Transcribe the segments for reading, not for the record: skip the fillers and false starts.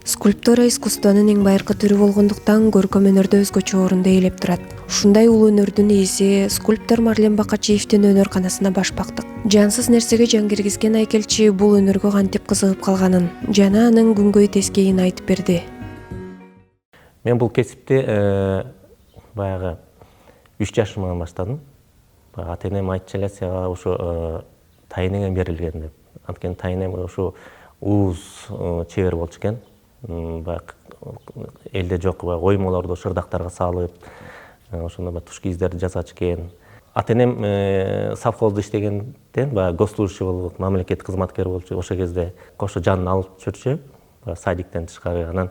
Скульптура искусствонун эң байыркы түрү болгондуктан көркөм өнөрдө өзгөчө орунду ээлеп турат. Ушундай улуу өнөрдүн ээси скульптор Марлен Бакачиевдин өнөрканасына баш бактык. Жансыз нерсеге жан киргизген айкелчи бул өнөргө кантип кызыгып калганын жана анын күнгөй тескейин айтып берди. Мен бул кесипти баягы 3 жашымдан баштадым. Ата энем айтчу эле сага ушу тайнеңе берилген деп. Анткени тайнем ушу ууз чебер болчу экен. Баягы элде жок оймолорду шырдактарга салып, ошондо туш кийиздерди жасачу экен. Ата энем совхоздо иштегенден, баягы госслужащий болуп, мамлекеттик кызматкер болчу. Ошол кезде кошо жанын алып жүрчү, садиктен тышкары.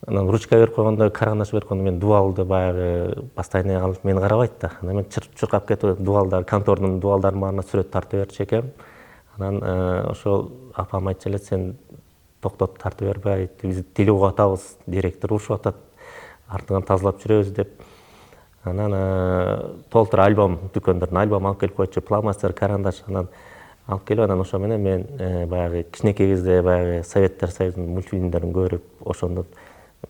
Анан ручка берип койгондо, карандаш берип койгондо мен дубалды баягы постоянно алып мени карабайт да. Анан мен чуркап кетип дубалдар, контордун дубалдарынын баарына сүрөт тартып берчү экем. Анан ошол апам айтчу эле, сен токтот тартып бербей, биз тил угуп атабыз, директор урушуп атат, артыңан тазалап жүрөбүз деп. Анан толтура альбом, дүкөндөрдөн альбом алып келип койчу, фломастер, карандаш, анан алып келип, анан ошо менен мен баягы кичинекей кезде баягы Советтер Союзунун мультфильмдерин көрүп, ошондо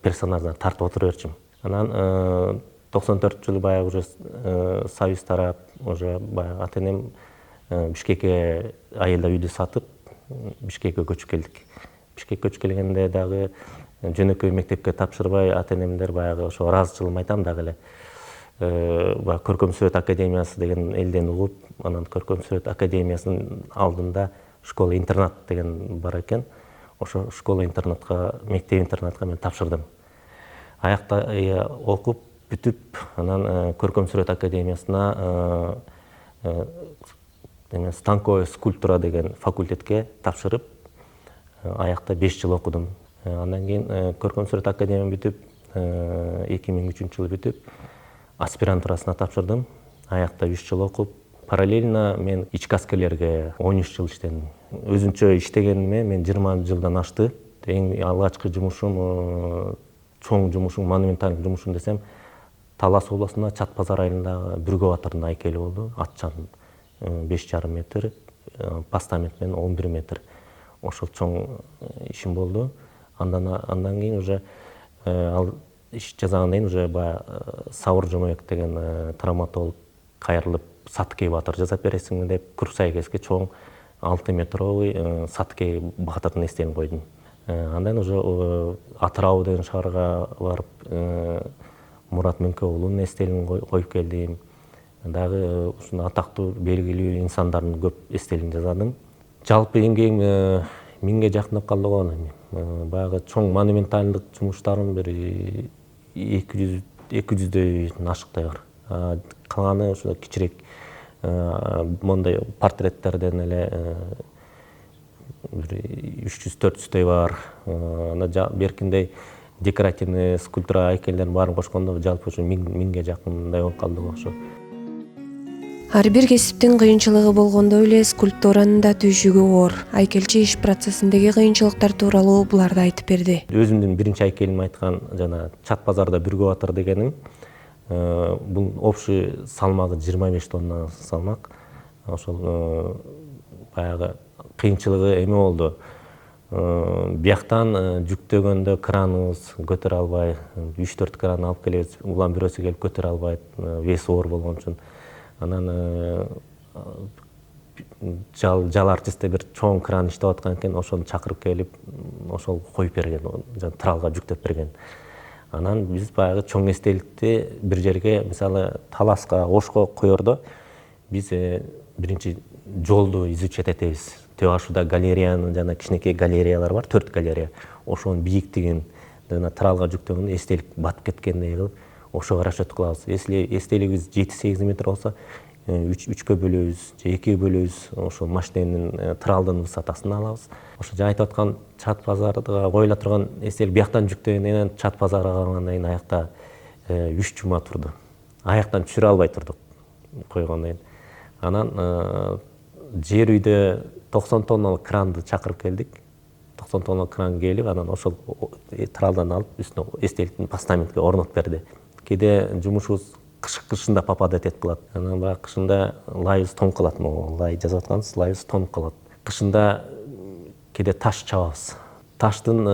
персонаждарды тартып отура берчүмүн. Анан 94-жылы баягы уже Союз тарап, уже баягы ата энем Бишкекке айылда үйдү сатып, Бишкекке көчүп келдик. Бишкекке көчүп келгенде дагы жөнөкөй мектепке тапшырбай, ата энемдер баягы ошо ыраазычылыгымды айтам дагы эле. Баягы Көркөм сүрөт академиясы деген элден угуп, анан Көркөм сүрөт академиясынын алдында школа-интернат деген бар экен. Ошо школа-интернатка, мектеп-интернатка мен тапшырдым. Аякта окуп, бүтүп, анан Көркөм сүрөт академиясына станковая скульптура деген факультетке тапшырып, аякта 5 жыл окудум. Андан кийин Көркөм сүрөт академиясын бүтүп, 2003-жылы бүтүп, аспирантурасына тапшырдым. Аякта 3 жыл окуп, параллельно мен ички аскерлерге 13 жыл иштедим. Өзүнчө иштегениме мен 20 жылдан ашты. Эң алгачкы жумушум, чоң жумушум, монументалдык жумушум десем, Талас областында Чат базар айылындагы Бүргө батырдын айкели болду. Атчан 5,5 метр, постамент менен 11 метр. Ошол чоң ишим болду. Андан кийин уже ал иш жасагандан кийин уже Сабыр Жомобек деген травматолог кайрылып, Саткей батыр жасап бересиңби деп, Курсайкеске чоң 6 метровый Саткей батырдын эстелигин койдум. Андан уже Атырау деген шаарга барып, Мурат Мөңкө уулунун эстелигин коюп келдим. Дагы ушундай атактуу, белгилүү инсандардын көп эстелигин жасадым. Жалпы эмгегим 1000ге жакындап калды го. Баягы чоң монументалдык жумуштарым бир 200дөй ашыктай бар. Калганы ошо кичирээк мондай портреттерден эле 300-400дөй бар. Анан беркиндей декоративный скульптура айкелдердин баарын кошкондо жалпы ошо 1000ге жакындай болуп калды го ошо. Ар бир кесиптин кыйынчылыгы болгондой эле скульптуранын да түйшүгү оор. Айкелчи иш процессиндеги кыйынчылыктар тууралуу буларды айтып берди. Өзүмдүн биринчи айкелим айткан жана Чат базарда Бүргө батыр дегеним, бул общий салмагы 25 тонна салмак. Ошол баягы кыйынчылыгы эме болду. Бияктан жүктөгөндө краныбыз көтөрө албай, 3-4 кран алып келебиз, улам бирөөсү келип көтөрө албайт, веси оор болгон үчүн. Анан жал артистте бир чоң кран иштеп аткан экен, ошону чакырып келип, ошол коюп берген, тралга жүктөп берген. Анан биз баягы чоң эстеликти бир жерге, мисалы Таласка, Ошко коердо биз биринчи жолду изучать этебиз. Төө ашуда галереянын жана кичинекей галереялар бар, 4 галерея. Ошонун бийиктигин жана тралга жүктөгөндө эстелик батып кеткендей кылып, ошого расчет кылабыз. Если эстелигибиз 7-8 метр болсо, 3кө бөлөбүз же 2кө бөлөбүз, ошол машиненин тралдын высотасын алабыз. Ошо жана айтып аткан Чат базарга коюла турган эстелик бияктан жүктөгөндөн кийин Чат базарга баргандан кийин аякта 3 жума турду. Аяктан түшүрө албай турдук койгондон кийин. Анан жер үйдө 90 тонналык кранды чакырып келдик. 90 тонналык кран келип, анан ошол тралдан алып, үстүнө эстеликтин постаментке орнотуп берди. Кээде жумушубуз кышында попадать этип калат. Анан баягы кышында лайыбыз тонуп калат. Могу лай жазып атканбыз, лайыбыз тонуп калат. Кышында кээде таш чабабыз. Таштын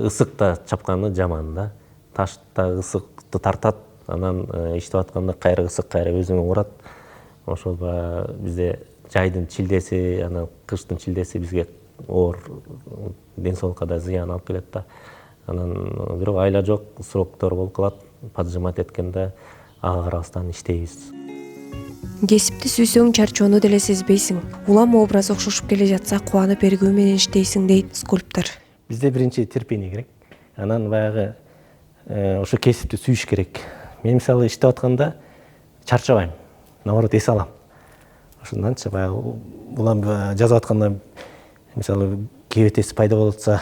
ысык да чапканы жаман да. Таш да ысыкты тартат, анан иштеп атканда кайра ысык кайра өзүңө урат. Ошол баягы бизде жайдын чилдеси, анан кыштын чилдеси бизге оор ден соолукка да зыян алып келет да. Анан бирок айла жок, сроктор болуп калат. Поджимать эткенде ага карабастан иштейбиз. Кесипти сүйсөң чарчоону деле сезбейсиң. Улам образ окшошуп келе жатса кубанып эргүү менен иштейсиң дейт скульптор. Бизде биринчи терпение керек. Анан баягы ошо кесипти сүйүш керек. Мен мисалы иштеп атканда чарчабайм. Наоборот эс алам. Ошондончу баягы улам жазып атканда мисалы кебетеси пайда болуп атса,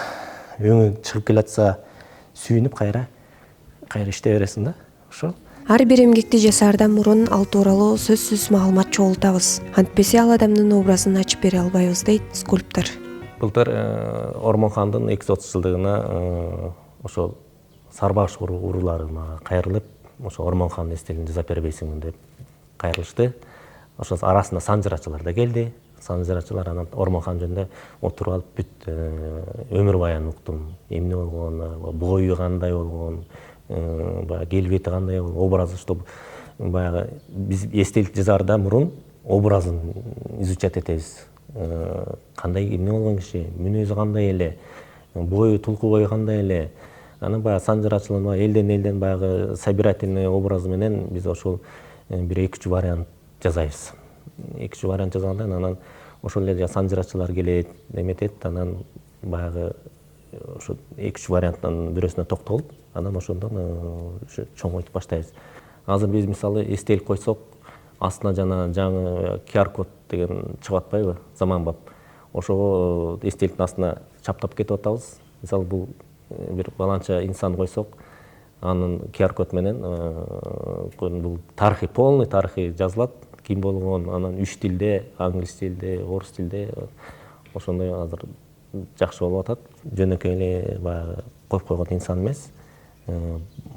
өңү чыгып келатса, сүйүнүп кайра иштей бересиң да. Ошо. Ар бир эмгекти жасаардан мурун ал тууралуу сөзсүз маалымат чогултабыз. Антпесе ал адамдын образын ачып бере албайбыз дейт скульптор. Былтыр Ормонхандын 230 жылдыгына ошол Сарбаш уруулары мага кайрылып, ошо Ормонхандын эстелигин жасап бербейсиңби деп кайрылышты. Ошол арасында санжырачылар да келди. Санжырачылар анан Ормонхан жөнүндө отуруп алып бүт өмүр баянын уктум. Эмне болгонун, бою кандай болгонун, баягы келбети кандай болгон, образы, чтобы баягы биз эстелик жасаарда мурун образын изучать этебиз. Кандай эмне болгон киши, мүнөзү кандай эле, бою, тулку бою кандай эле. Анан баягы санжырачылар элден баягы собирательный образы менен биз ошол бир 2-3 вариант жасайбыз. 2-3 вариант жазганда анан ошол эле санжырачылар келет, эметет, анан баягы ошо 2-3 варианттан бирөөсүнө токтолуп, анан ошондон чоңойтуп баштайбыз. Азыр биз мисалы эстелик койсок, астына жана жаңы QR-код деген чыгып атпайбы, заманбап. Ошого эстеликтин астына чаптап кетип атабыз. Мисалы бул бир баланча инсан койсок, анын QR-код менен бул тарыхый, полный тарыхый жазылат. Ким болгон, анан 3 тилде, англис тилде, орус тилде, ошондой азыр жакшы болуп атат. Жөнөкөй эле баягы коюп койгон инсан эмес.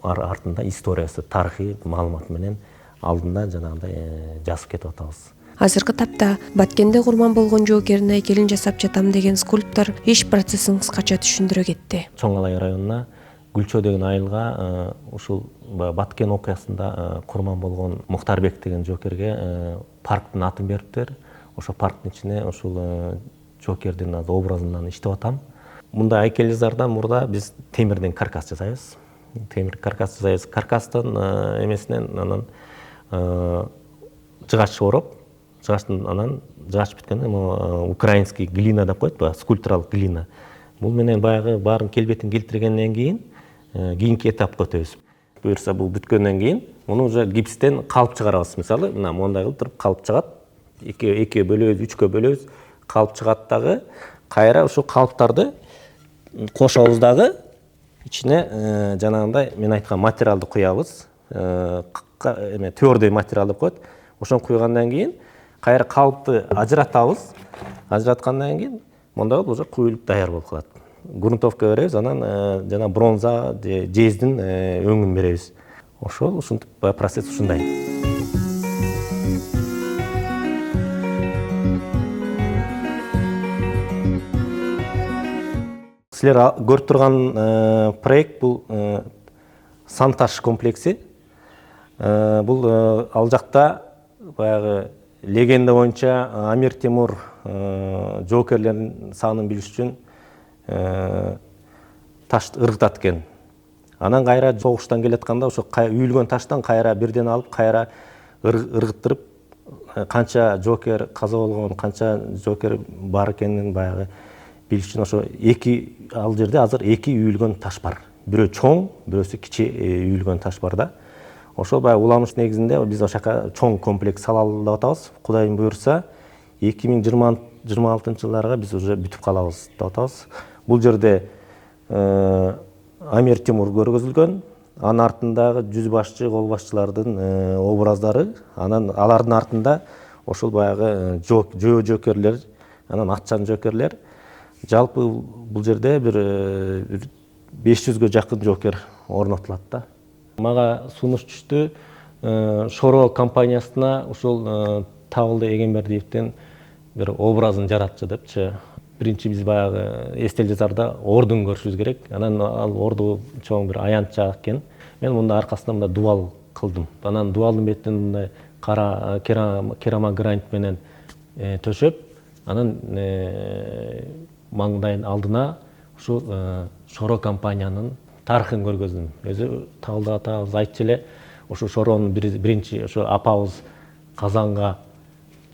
Артында историясы, тарыхый маалымат менен алдында жанагындай жазып кетип атабыз. Азыркы тапта Баткенде курман болгон жоокердин айкелин жасап жатам деген скульптор иш процессин кыскача түшүндүрө кетти. Чоң Алай районуна Гүлчө деген айылга ушул Баткен окуясында курман болгон Мухтарбек деген жоокерге парктын атын бериптир. Ошо парктын ичине ушул жоокердин образынан иштеп атам. Мындай айкел жасаардан мурда биз темирден каркас жасайбыз. Темир каркас жасайбыз. Каркастын эмесинен анан жыгач ороп, жыгачтын анан жыгач бүткөндөн украинский глина деп коет, скульптуралык глина. Бул менен баягы баарын келбетин келтиргенден кийинки этапка өтөбүз. Буюрса бул бүткөндөн кийин муну уже гипстен калып чыгарабыз. Мисалы, мына мондай кылып туруп калып чыгат. Экиге бөлөбүз, 3кө бөлөбүз, калып чыгат дагы. Кайра ушул калыптарды кошобуз дагы. Ичине жанагындай мен айткан материалды куябыз. Твердый материал деп коет. Ошону куйгандан кийин кайра калыпты ажыратабыз. Ажыраткандан кийин мондай кылып уже куюлуп даяр болуп калат. Грунтовка беребиз, анан жана бронза, жездин өңүн беребиз. Ушинтип процесс ушундай. Силер көрүп турган проект бул Санташ комплекси. Бул ал жакта баягы легенда боюнча Амир Темур жоокерлердин санын билиш үчүн таш ыргытат экен. Анан кайра согуштан келатканда ошо үйүлгөн таштан кайра бирден алып, кайра ыргыттырып, канча жоокер каза болгон, канча жоокер бар экенин баягы билиш үчүн ошо ал жерде азыр 2 үйүлгөн таш бар. Бирөө чоң, бирөөсү кичи үйүлгөн таш бар да. Ошол баягы уламыш негизинде биз ошака чоң комплекс салалы деп атабыз. Кудайым буйрса 2026 жылдарга биз уже бүтүп калабыз деп атабыз. Бул жерде Амир Темур көргөзүлгөн, анын артындагы жүз башчы, кол башчылардын образдары, анан алардын артында ошол баягы жоокерлер, анан атчан жоокерлер. Жалпы бул жерде бир 500гө жакын жоокер орнотулат да. Мага сунуш түштү, Шоро компаниясына ушул Табылды Эгембердиевдин бир образын жаратчы депчи. Биринчи биз баягы эстел жазарда ордун көрүшүбүз керек. Анан ал орду чоң бир аянтча экен. Мен мында аркасында мында дубал кылдым. Анан дубалдын бетин мындай кара керамогранит менен төшөп, анан маңдайын алдына ушул Шоро компаниянын тарыхын көргөздүм. Өзү Табылды атабыз айтчу эле, ушу Шоронун биринчи ушу апабыз казанга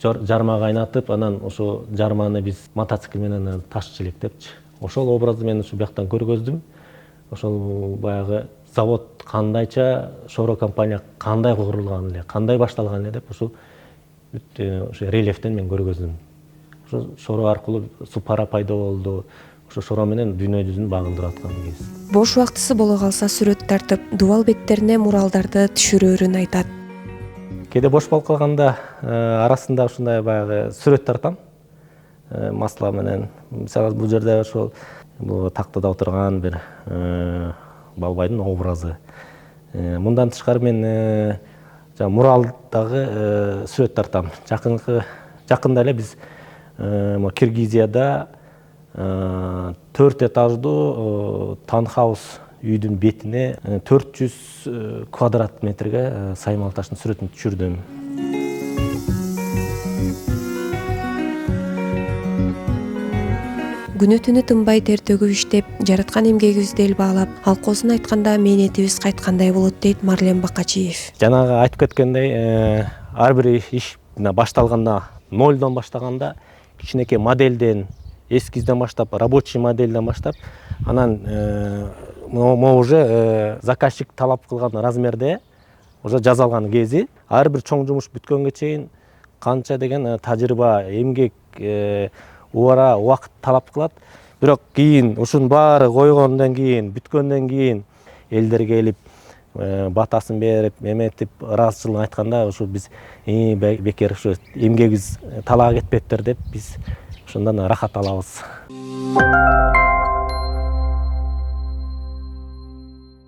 жарма кайнатып, анан ошо жарманы биз мотоцикл менен ташчу элек депчи. Ошол образды мен ушу бияктан көргөздүм. Ошол баягы завод кандайча, Шоро компания кандай курулган эле, кандай башталган эле деп ушул рельефтен мен көргөздүм. Ошо Шоро аркылуу Супара пайда болду. Ошо Шоро менен дүйнө жүзүн багындырып аткан кез. Бош убактысы боло калса сүрөт тартып, дубал беттерине муралдарды түшүрөөрүн айтат. Кээде бош болуп калганда арасында ушундай баягы сүрөт тартам. Масла менен. Мисалы бул жерде ошол тактада отурган бир Балбайдын образы. Мындан тышкары мен муралдагы сүрөт тартам. Жакында эле биз Киргизияда 4 этаждуу таунхаус үйдүн бетине 400 квадрат метрге Саймал таштын сүрөтүн түшүрдүм. Күнү түнү тынбай тер төгүп иштеп, жараткан эмгегибизди эл баалап, алкоосун айтканда мээнетибиз кайткандай болот дейт Марлен Бакачиев. Жанагы айтып кеткендей, ар бир иш башталганда нолдон баштаганда кичинекей моделден, эскизден баштап, рабочий модельден баштап, анан могу уже заказчик талап кылган размерде уже жасалган кези, ар бир чоң жумуш бүткөнгө чейин канча деген тажрыйба, эмгек, убара, убакыт талап кылат. Бирок кийин ушунун баары койгондон кийин, бүткөндөн кийин элдер келип батасын берип, эметип, ыраазычылыгын айтканда, ушу биз бекер ушу эмгегибиз талаа кетпептир деп биз ошондон рахат алабыз.